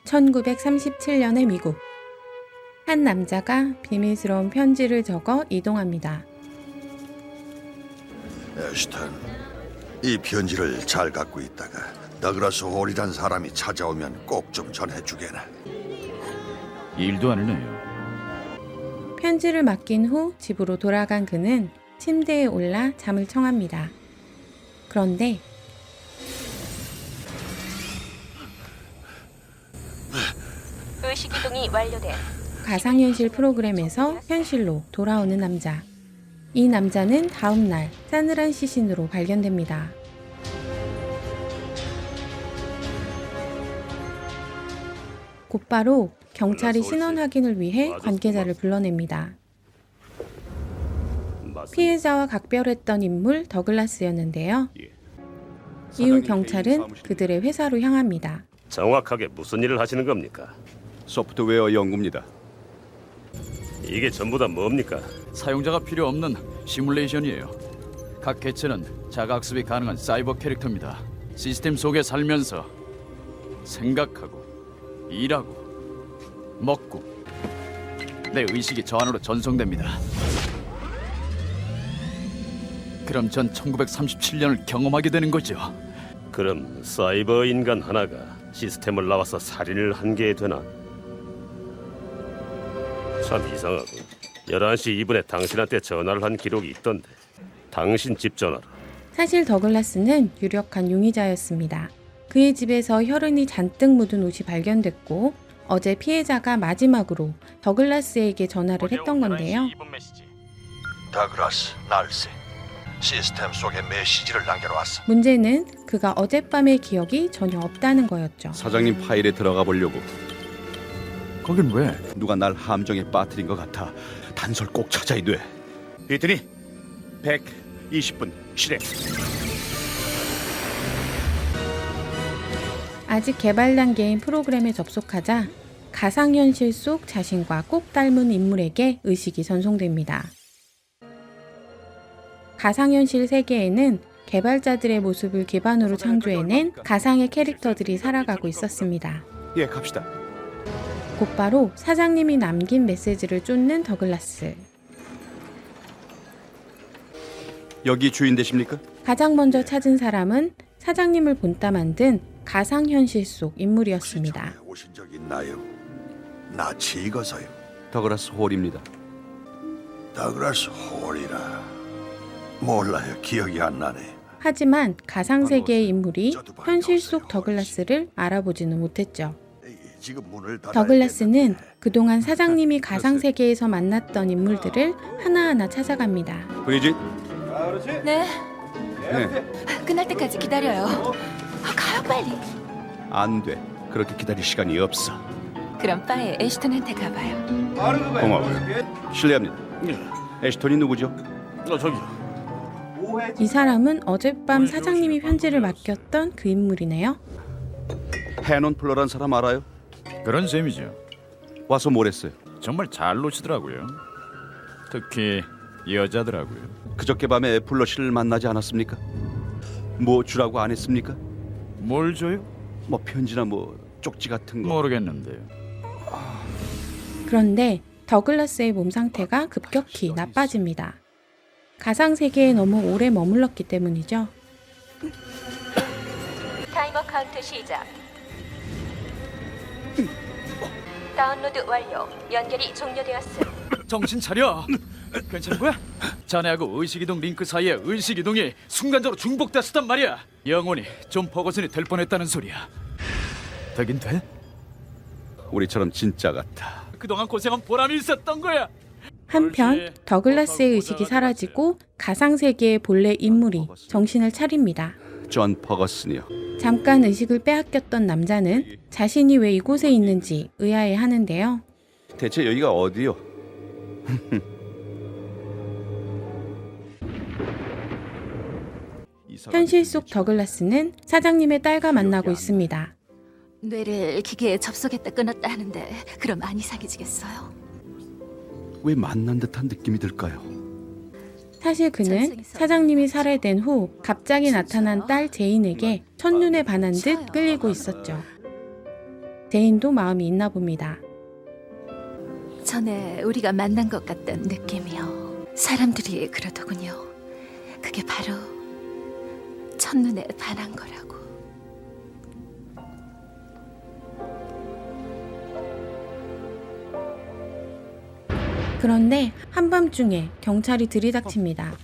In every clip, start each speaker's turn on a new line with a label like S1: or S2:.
S1: 1937년의 미국. 한 남자가 비밀스러운 편지를 적어 이동합니다.
S2: 애쉬턴, 이 편지를 잘 갖고 있다가 더글라스 홀이란 사람이 찾아오면 꼭 좀 전해주게나.
S3: 일도 안 하네요.
S1: 편지를 맡긴 후 집으로 돌아간 그는 침대에 올라 잠을 청합니다. 그런데
S4: 의식이동이 완료돼.
S1: 가상현실 프로그램에서 현실로 돌아오는 남자. 이 남자는 다음 날 싸늘한 시신으로 발견됩니다. 곧바로 경찰이 신원 확인을 위해 관계자를 불러냅니다. 피해자와 각별했던 인물 더글라스였는데요. 이후 경찰은 그들의 회사로 향합니다.
S5: 정확하게 무슨 일을 하시는 겁니까?
S6: 소프트웨어 연구입니다.
S5: 이게 전부 다 뭡니까?
S3: 사용자가 필요 없는 시뮬레이션이에요. 각 개체는 자가학습이 가능한 사이버 캐릭터입니다. 시스템 속에 살면서 생각하고 일하고 먹고 내 의식이 저 안으로 전송됩니다. 그럼 전 1937년을 경험하게 되는 거죠.
S5: 그럼 사이버 인간 하나가 시스템을 나와서 살인을 한 게 되나? 참 이상하고 11시 2분에 당신한테 전화를 한 기록이 있던데 당신 집 전화라.
S1: 사실 더글라스는 유력한 용의자였습니다. 그의 집에서 혈흔이 잔뜩 묻은 옷이 발견됐고 어제 피해자가 마지막으로 더글라스에게 전화를 했던 건데요.
S2: 더글라스, 날씨. 시스템 속에 메시지를 남겨놓았어.
S1: 문제는 그가 어젯밤의 기억이 전혀 없다는 거였죠.
S6: 사장님 파일에 들어가 보려고.
S3: 거긴 왜?
S6: 누가 날 함정에 빠뜨린 것 같아. 단서를 꼭 찾아야 돼. 이더니 120분 실행.
S1: 아직 개발 단계인 프로그램에 접속하자 가상현실 속 자신과 꼭 닮은 인물에게 의식이 전송됩니다. 가상현실 세계에는 개발자들의 모습을 기반으로 창조해낸 가상의 캐릭터들이 살아가고 있었습니다.
S6: 예, 갑시다.
S1: 곧바로 사장님이 남긴 메시지를 쫓는 더글라스.
S6: 여기 주인 되십니까?
S1: 가장 먼저 찾은 사람은 사장님을 본따 만든 가상현실 속 인물이었습니다.
S2: 시청에 오신 적 있나요? 낯이 익어서요.
S6: 더글라스 홀입니다.
S2: 더글라스 홀이라. 몰라요. 기억이 안 나네.
S1: 하지만 가상세계의 인물이 현실 속 더글라스를 알아보지는 못했죠.
S2: 지금 문을 닫아야
S1: 더글라스는
S2: 되는데.
S1: 그동안 사장님이 가상세계에서 만났던 인물들을 하나하나 찾아갑니다.
S6: 브리짓?
S4: 네,
S6: 네.
S4: 끝날 때까지 기다려요. 가요 빨리.
S6: 안 돼. 그렇게 기다릴 시간이 없어.
S4: 그럼 바에 애쉬턴한테 가봐요.
S6: 고마워요. 실례합니다. 애쉬턴이 누구죠?
S5: 저기요.
S1: 이 사람은 어젯밤 사장님이 편지를 맡겼던 그 인물이네요.
S6: 해논 플러란 사람 알아요?
S3: 그런 셈이죠.
S6: 와서 뭘 했어요?
S3: 정말 잘 노시더라고요. 특히 여자더라고요.
S6: 그저께 밤에 플러 씨를 만나지 않았습니까? 뭐 주라고 안 했습니까?
S3: 뭘 줘요?
S6: 뭐 편지나 뭐 쪽지 같은 거.
S3: 모르겠는데요.
S1: 그런데 더글라스의 몸 상태가 급격히 나빠집니다. 가상세계에 너무 오래 머물렀기 때문이죠.
S4: 타이머 카운트 시작. 다운로드 완료. 연결이 종료되었음.
S3: 정신 차려. 괜찮은 거야? 자네하고 의식이동 링크 사이에 의식이동이 순간적으로 중복됐었단 말이야. 영혼이 존 퍼거슨이 될 뻔했다는 소리야. 되긴 돼?
S6: 우리처럼 진짜 같아.
S3: 그동안 고생한 보람이 있었던 거야.
S1: 한편 더글라스의 의식이 사라지고 가상세계의 본래 인물이 정신을 차립니다.
S6: 존 퍼거슨이요.
S1: 잠깐 의식을 빼앗겼던 남자는 자신이 왜 이곳에 있는지 의아해하는데요.
S6: 대체 여기가 어디요?
S1: 현실 속 더글라스는 사장님의 딸과 만나고 있습니다.
S4: 뇌를 기계에 접속했다 끊었다 하는데 그럼 안 이상해지겠어요?
S6: 왜 만난 듯한 느낌이 들까요?
S1: 사실 그는 사장님이 살해된 후 갑자기 나타난 딸 제인에게 첫눈에 반한 듯 끌리고 있었죠. 제인도 마음이 있나 봅니다.
S4: 전에 우리가 만난 것 같던 느낌이요. 사람들이 그러더군요. 그게 바로 첫눈에 반한 거라고.
S1: 그런데 한밤중에 경찰이 들이닥칩니다.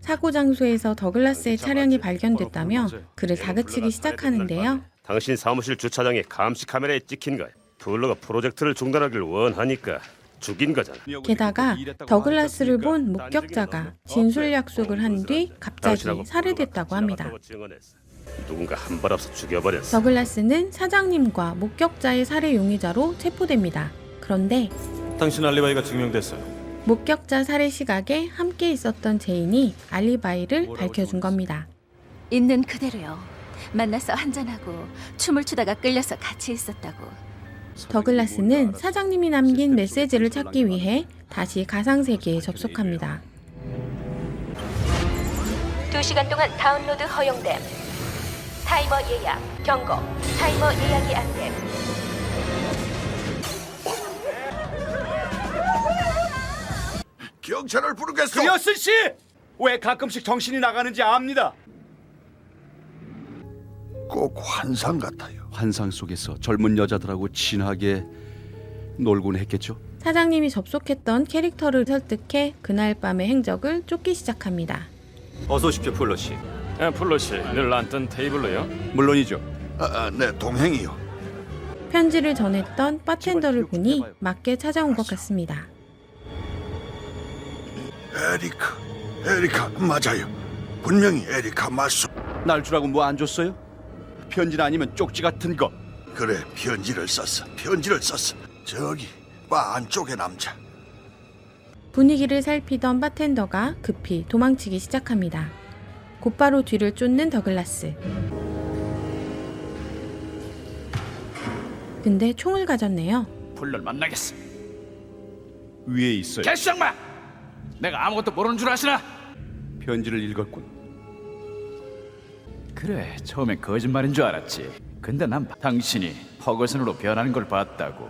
S1: 사고 장소에서 더글라스의 차량이 발견됐다며 그를 다그치기 시작하는데요.
S5: 당신 사무실 주차장에 감시 카메라에 찍힌 거야. 블러가 프로젝트를 중단하길 원하니까 죽인 거잖아.
S1: 게다가 더글라스를 본 목격자가 진술 약속을 한 뒤 갑자기 살해됐다고 합니다.
S5: 누군가 한 발 앞서 죽여버렸어.
S1: 더글라스는 사장님과 목격자의 살해 용의자로 체포됩니다. 그런데
S7: 당신 알리바이가 증명됐어요.
S1: 목격자 살해 시각에 함께 있었던 제인이 알리바이를 밝혀준 겁니다.
S4: 있는 그대로요. 만나서 한잔하고 춤을 추다가 끌려서 같이 있었다고.
S1: 더글라스는 사장님이 남긴 메시지를 찾기 위해 다시 가상세계에 접속합니다.
S8: 2시간 동안 다운로드 허용됨. 타이머 예약 경고. 타이머 예약이 안 됨.
S2: 경찰을 부르겠소.
S6: 그리어슨 씨! 왜 가끔씩 정신이 나가는지 압니다.
S2: 꼭 환상 같아요.
S6: 환상 속에서 젊은 여자들하고 친하게 놀곤 했겠죠.
S1: 사장님이 접속했던 캐릭터를 설득해 그날 밤의 행적을 쫓기 시작합니다.
S7: 어서 오십시오, 플러 씨.
S5: 플러 씨, 늘 앉던 테이블로요?
S6: 물론이죠.
S2: 네, 동행이요.
S1: 편지를 전했던 바텐더를 보니 맞게 찾아온 것 같습니다.
S2: 에리카 맞아요. 분명히 에리카 맞소.
S6: 날 주라고 뭐 안 줬어요? 편지나 아니면 쪽지 같은 거.
S2: 그래, 편지를 썼어. 저기 바 안쪽의 남자.
S1: 분위기를 살피던 바텐더가 급히 도망치기 시작합니다. 곧바로 뒤를 쫓는 더글라스. 근데 총을 가졌네요.
S3: 불론 만나겠어.
S6: 위에 있어요.
S3: 개쌍마! 내가 아무것도 모르는 줄 아시나?
S6: 편지를 읽었군.
S3: 그래, 처음엔 거짓말인 줄 알았지. 근데 난 당신이 퍼거슨으로 변하는 걸 봤다고.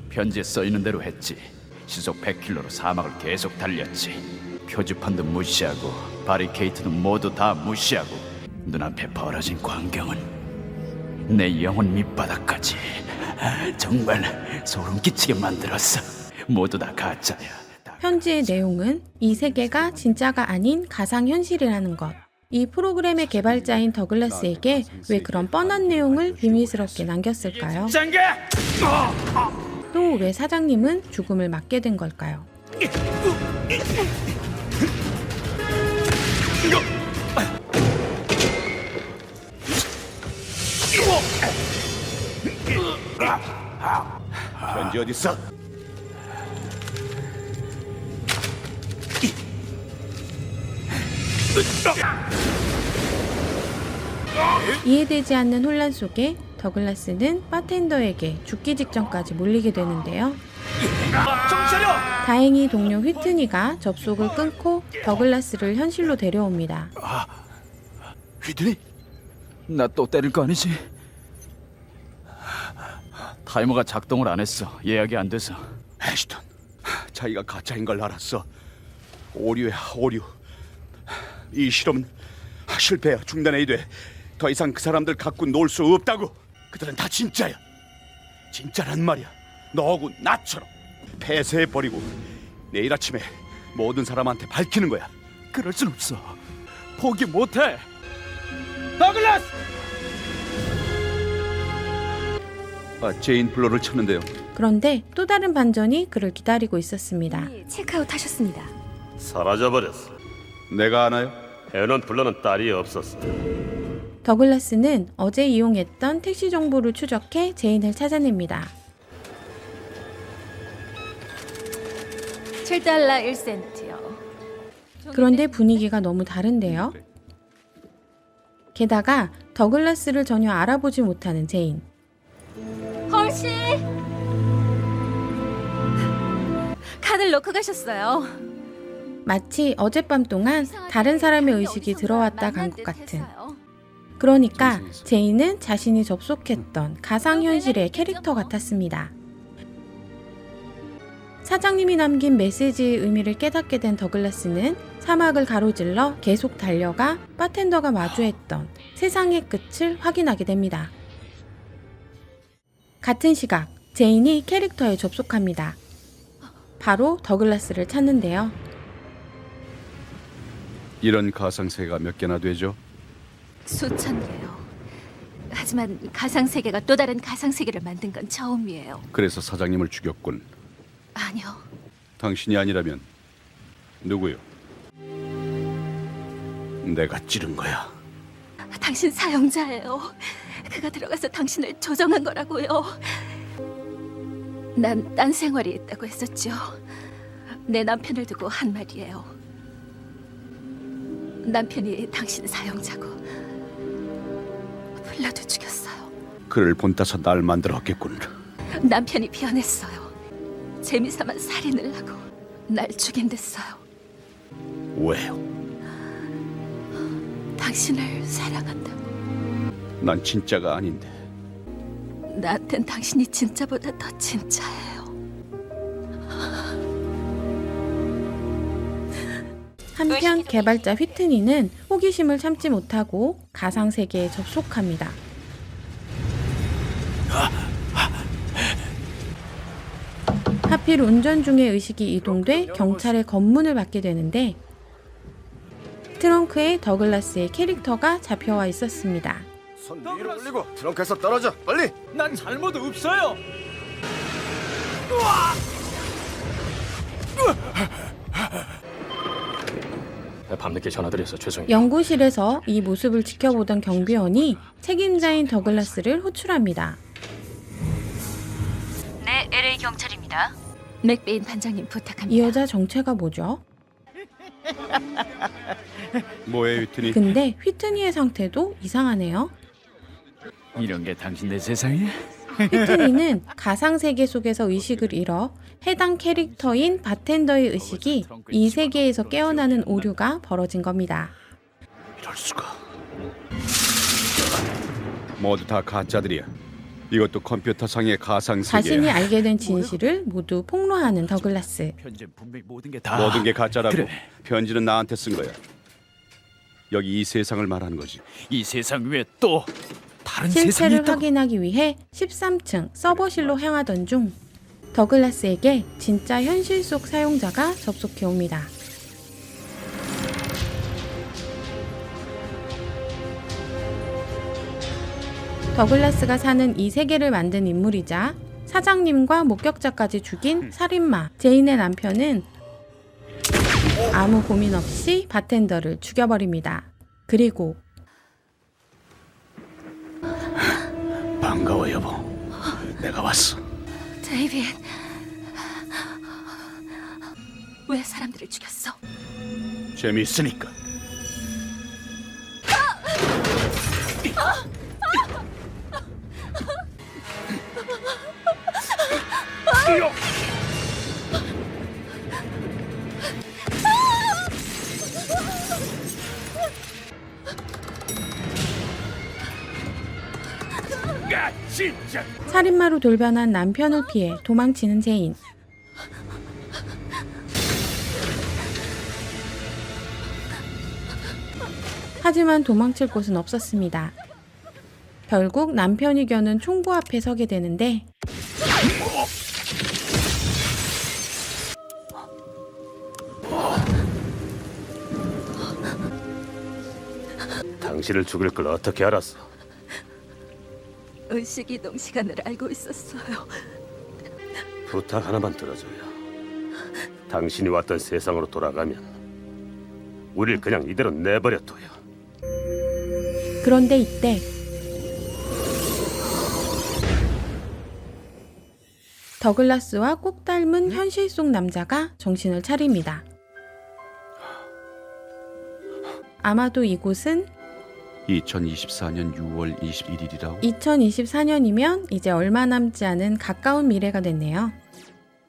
S3: 편지에 써있는 대로 했지. 시속 100km로 사막을 계속 달렸지. 표지판도 무시하고 바리케이트도 모두 다 무시하고 눈앞에 벌어진 광경은 내 영혼 밑바닥까지 정말 소름 끼치게 만들었어. 모두 다 가짜야.
S1: 편지의 내용은 이 세계가 진짜가 아닌 가상현실이라는 것. 이 프로그램의 개발자인 더글라스에게 왜 그런 뻔한 내용을 비밀스럽게 남겼을까요?
S3: 짱개!
S1: 또 왜 사장님은 죽음을 맞게 된 걸까요?
S6: 편지 어디 있어?
S1: 이해되지 않는 혼란 속에 더글라스는 바텐더에게 죽기 직전까지 몰리게 되는데요. 다행히 동료 휘트니가 접속을 끊고 더글라스를 현실로 데려옵니다.
S3: 휘트니? 나 또 때릴 거 아니지? 타이머가 작동을 안 했어. 예약이 안 돼서.
S6: 애쉬턴, 자기가 가짜인 걸 알았어. 오류야, 오류. 이 실험은 실패야. 중단해야 돼. 더 이상 그 사람들 갖고 놀 수 없다고. 그들은 다 진짜야. 진짜란 말이야. 너하고 나처럼 폐쇄해버리고 내일 아침에 모든 사람한테 밝히는 거야.
S3: 그럴 순 없어. 포기 못해. 더글라스!
S6: 제인 블러를 쳤는데요.
S1: 그런데 또 다른 반전이 그를 기다리고 있었습니다.
S4: 체크아웃 하셨습니다.
S5: 사라져버렸어.
S6: 내가 아나요?
S5: 해넌 블러는 딸이 없었어.
S1: 더글라스는 어제 이용했던 택시 정보를 추적해 제인을 찾아냅니다.
S4: $7 1센트요.
S1: 그런데 분위기가 너무 다른데요. 게다가 더글라스를 전혀 알아보지 못하는 제인.
S4: 헐씨! 카드를 놓고 가셨어요.
S1: 마치 어젯밤 동안 다른 사람의 의식이 들어왔다 간 것 같은. 그러니까 제인은 자신이 접속했던 가상현실의 캐릭터 같았습니다. 사장님이 남긴 메시지의 의미를 깨닫게 된 더글라스는 사막을 가로질러 계속 달려가 바텐더가 마주했던 세상의 끝을 확인하게 됩니다. 같은 시각 제인이 캐릭터에 접속합니다. 바로 더글라스를 찾는데요.
S6: 이런 가상세계가 몇 개나 되죠?
S4: 수천 개요. 하지만 가상세계가 또 다른 가상세계를 만든 건 처음이에요.
S6: 그래서 사장님을 죽였군.
S4: 아니요.
S6: 당신이 아니라면 누구요? 내가 찌른 거야.
S4: 당신 사용자예요. 그가 들어가서 당신을 조정한 거라고요. 난 딴 생활이 있다고 했었죠. 내 남편을 두고 한 말이에요. 남편이 당신 사용자고 불러도 죽였어요.
S6: 그를 본따서 날 만들었겠군.
S4: 남편이 변했어요. 재미삼아 살인을 하고 날 죽인댔어요.
S6: 왜요?
S4: 당신을 사랑한다고.
S6: 난 진짜가 아닌데.
S4: 나한텐 당신이 진짜보다 더 진짜예요.
S1: 한편 개발자 휘트니는 호기심을 참지 못하고 가상세계에 접속합니다. 하필 운전 중에 의식이 이동돼 경찰의 검문을 받게 되는데 트렁크에 더글라스의 캐릭터가 잡혀와 있었습니다.
S2: 손 위로 올리고 트렁크에서 떨어져 빨리.
S3: 난 잘못 없어요.
S7: 밤늦게 전화드려서 죄송해요.
S1: 연구실에서 이 모습을 지켜보던 경비원이 책임자인 더글라스를 호출합니다.
S8: 네, LA 경찰입니다.
S4: 맥베인 반장님
S1: 이
S4: 부탁합니다.
S1: 여자 정체가 뭐죠?
S6: 뭐해 휘트니?
S1: 근데 휘트니의 상태도 이상하네요.
S3: 이런 게 당신네 세상이야?
S1: 휘트니는 가상세계 속에서 의식을 잃어 해당 캐릭터인 바텐더의 의식이 이 세계에서 깨어나는 오류가 벌어진 겁니다.
S6: 이럴 수가. 모두 다 가짜들이야. 이것도 컴퓨터상의 가상세계야.
S1: 자신이 알게 된 진실을 모두 폭로하는 더글라스.
S3: 편지엔 분명히 모든 게 다
S6: 모든 게 가짜라고.
S3: 그래.
S6: 편지는 나한테 쓴 거야. 여기 이 세상을 말하는 거지.
S3: 이 세상 위에 또 다른 세상이
S1: 실체를
S3: 있다고.
S1: 확인하기 위해 13층 서버실로 향하던 중 더글라스에게 진짜 현실 속 사용자가 접속해 옵니다. 더글라스가 사는 이 세계를 만든 인물이자 사장님과 목격자까지 죽인 살인마 제인의 남편은 아무 고민 없이 바텐더를 죽여버립니다. 그리고
S6: 반가워 여보. 내가 왔어.
S4: 데이빗, 왜 사람들을 죽였어?
S6: 재미있으니까.
S1: 살인마로 돌변한 남편을 피해 도망치는 제인. 하지만 도망칠 곳은 없었습니다. 결국 남편이 겨눈 총구 앞에 서게 되는데
S5: 당신을 죽일 걸 어떻게 알았어?
S4: 의식 이동 시간을 알고 있었어요.
S5: 부탁 하나만 들어줘요. 당신이 왔던 세상으로 돌아가면 우릴 그냥 이대로 내버려둬요.
S1: 그런데 이때 더글라스와 꼭 닮은 현실 속 남자가 정신을 차립니다. 아마도 이곳은
S6: 2024년 6월 21일이라고?
S1: 2024년이면 이제 얼마 남지 않은 가까운 미래가 됐네요.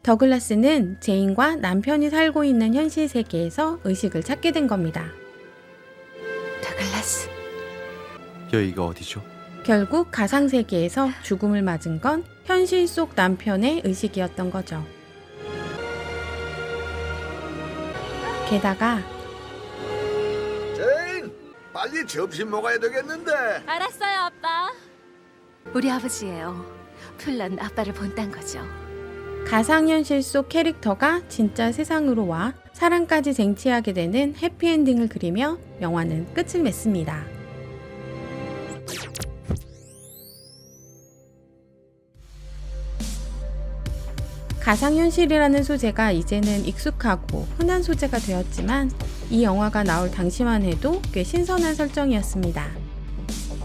S1: 더글라스는 제인과 남편이 살고 있는 현실 세계에서 의식을 찾게 된 겁니다.
S4: 더글라스,
S9: 여기가 어디죠?
S1: 결국 가상세계에서 죽음을 맞은 건 현실 속 남편의 의식이었던 거죠. 게다가
S2: 제인, 빨리 점심 먹어야 되겠는데.
S4: 알았어요, 아빠. 우리 아버지예요. 플런 아빠를 본딴 거죠.
S1: 가상현실 속 캐릭터가 진짜 세상으로 와 사랑까지 쟁취하게 되는 해피엔딩을 그리며 영화는 끝을 맺습니다. 가상현실이라는 소재가 이제는 익숙하고 흔한 소재가 되었지만 이 영화가 나올 당시만 해도 꽤 신선한 설정이었습니다.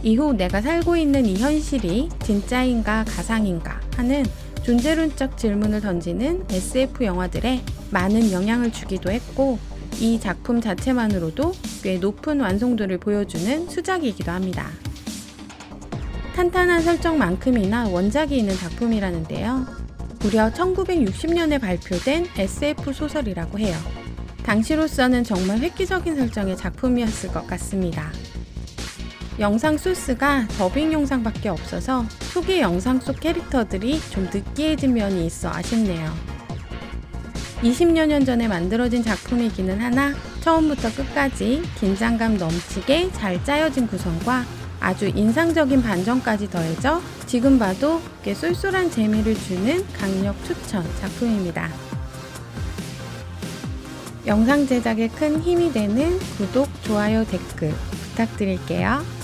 S1: 이후 내가 살고 있는 이 현실이 진짜인가 가상인가 하는 존재론적 질문을 던지는 SF 영화들에 많은 영향을 주기도 했고 이 작품 자체만으로도 꽤 높은 완성도를 보여주는 수작이기도 합니다. 탄탄한 설정만큼이나 원작이 있는 작품이라는데요. 무려 1960년에 발표된 SF 소설이라고 해요. 당시로서는 정말 획기적인 설정의 작품이었을 것 같습니다. 영상 소스가 더빙 영상밖에 없어서 초기 영상 속 캐릭터들이 좀 느끼해진 면이 있어 아쉽네요. 20여 년 전에 만들어진 작품이기는 하나 처음부터 끝까지 긴장감 넘치게 잘 짜여진 구성과 아주 인상적인 반전까지 더해져 지금 봐도 꽤 쏠쏠한 재미를 주는 강력 추천 작품입니다. 영상 제작에 큰 힘이 되는 구독, 좋아요, 댓글 부탁드릴게요.